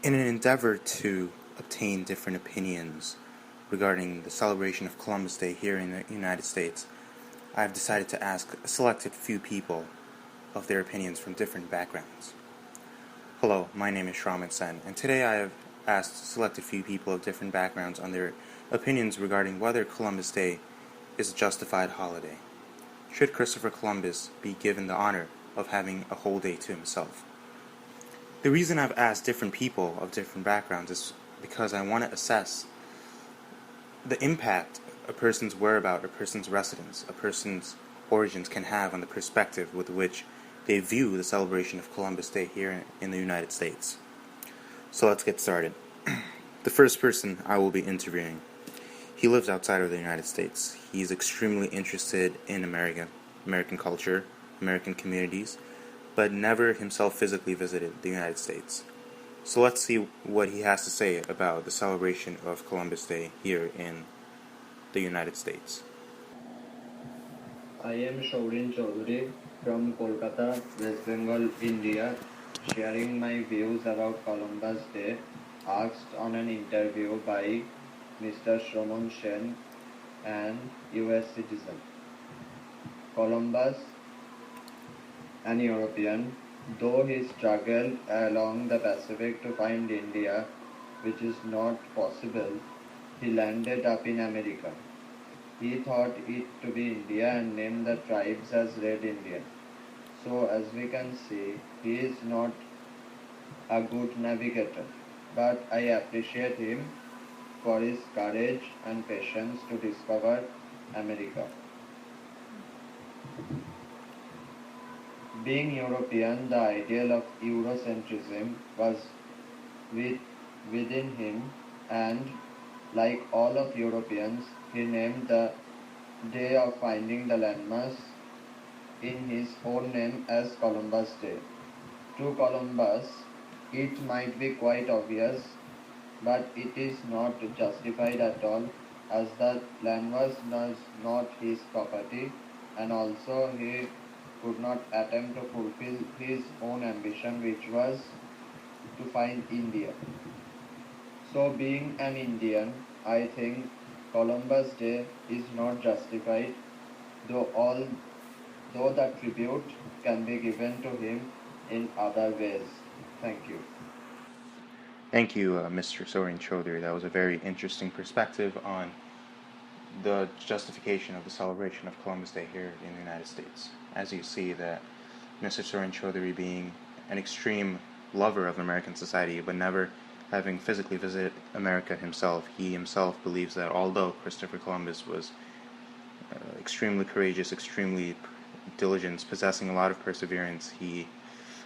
In an endeavor to obtain different opinions regarding the celebration of Columbus Day here in the United States, I have decided to ask a selected few people of their opinions from different backgrounds. Hello, my name is Shraman Sen, and today I have asked a selected few people of different backgrounds on their opinions regarding whether Columbus Day is a justified holiday. Should Christopher Columbus be given the honor of having a whole day to himself? The reason I've asked different people of different backgrounds is because I want to assess the impact a person's whereabout, a person's residence, a person's origins can have on the perspective with which they view the celebration of Columbus Day here in the United States. So let's get started. The first person I will be interviewing, he lives outside of the United States. He's extremely interested in American culture, American communities, but never himself physically visited the United States. So let's see what he has to say about the celebration of Columbus Day here in the United States. I am Shaurin Chaudhary from Kolkata, West Bengal, India, sharing my views about Columbus Day, asked on an interview by Mr. Shraman Sen, an US citizen. Columbus, an European, though he struggled along the Pacific to find India, which is not possible, he landed up in America. He thought it to be India and named the tribes as Red Indian. So as we can see, he is not a good navigator, but I appreciate him for his courage and patience to discover America. Being European, the ideal of Eurocentrism was within him, and like all of Europeans, he named the day of finding the landmass in his own name as Columbus Day. To Columbus, it might be quite obvious, but it is not justified at all, as the landmass was not his property, and also he could not attempt to fulfill his own ambition, which was to find India. So being an Indian, I think Columbus Day is not justified, though the tribute can be given to him in other ways. Thank you. Thank you, Mr. Soren Chaudhary. That was a very interesting perspective on the justification of the celebration of Columbus Day here in the United States. As you see that Mr. Soren Chaudhary, being an extreme lover of American society but never having physically visited America himself, he himself believes that although Christopher Columbus was extremely courageous, extremely diligent, possessing a lot of perseverance, he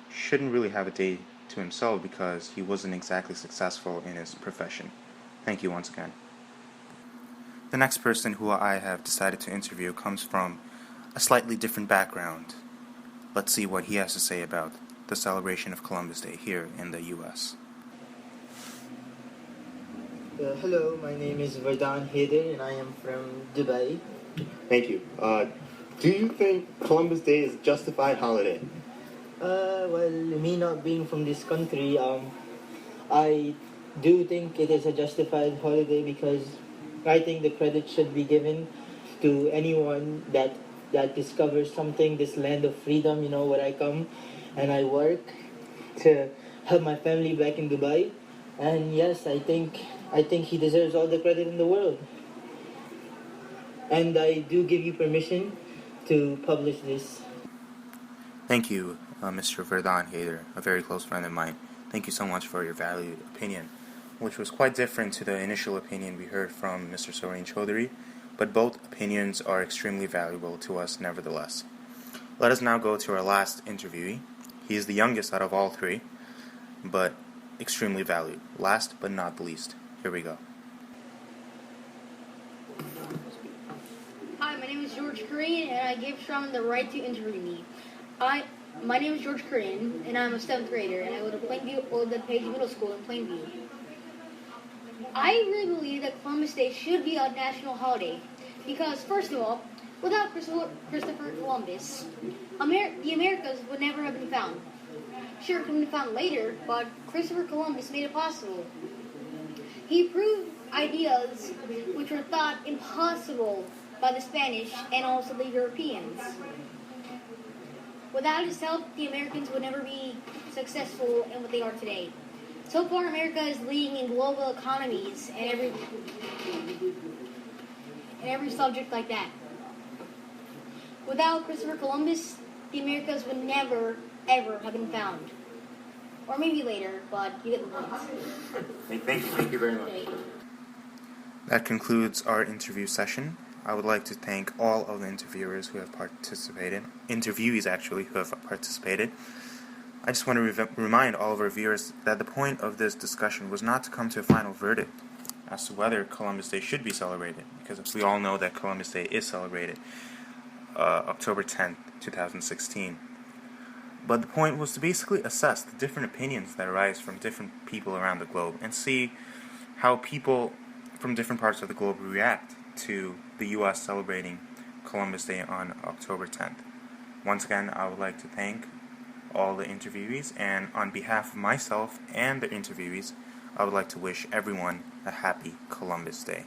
shouldn't really have a day to himself because he wasn't exactly successful in his profession. Thank you once again. The next person who I have decided to interview comes from a slightly different background. Let's see what he has to say about the celebration of Columbus Day here in the U.S. Hello, my name is Vardhan Haider and I am from Dubai. Thank you. Do you think Columbus Day is a justified holiday? Well, me not being from this country, I do think it is a justified holiday because I think the credit should be given to anyone that discovers something, this land of freedom, where I come and I work to help my family back in Dubai. And yes, I think he deserves all the credit in the world. And I do give you permission to publish this. Thank you, Mr. Vardhan Haider, a very close friend of mine. Thank you so much for your valued opinion, which was quite different to the initial opinion we heard from Mr. Soren Chaudhary, but both opinions are extremely valuable to us nevertheless. Let us now go to our last interviewee. He is the youngest out of all three, but extremely valued. Last but not the least. Here we go. Hi, my name is George Korean, and I gave Shraman the right to interview me. My name is George Korean, and I'm a 7th grader, and I go to Plainview Old Page Middle School in Plainview. I really believe that Columbus Day should be a national holiday because, first of all, without Christopher Columbus, the Americas would never have been found. sure could have been found later, but Christopher Columbus made it possible. He proved ideas which were thought impossible by the Spanish and also the Europeans. Without his help, the Americans would never be successful in what they are today. So far, America is leading in global economies and every subject like that. Without Christopher Columbus, the Americas would never, ever have been found. Or maybe later, but you get the point. Thank you very much. That concludes our interview session. I would like to thank all of the interviewers who have participated, interviewees actually, who have participated. I just want to remind all of our viewers that the point of this discussion was not to come to a final verdict as to whether Columbus Day should be celebrated, because we all know that Columbus Day is celebrated October 10th, 2016. But the point was to basically assess the different opinions that arise from different people around the globe and see how people from different parts of the globe react to the U.S. celebrating Columbus Day on October 10th. Once again, I would like to thank all the interviewees, and on behalf of myself and the interviewees, I would like to wish everyone a happy Columbus Day.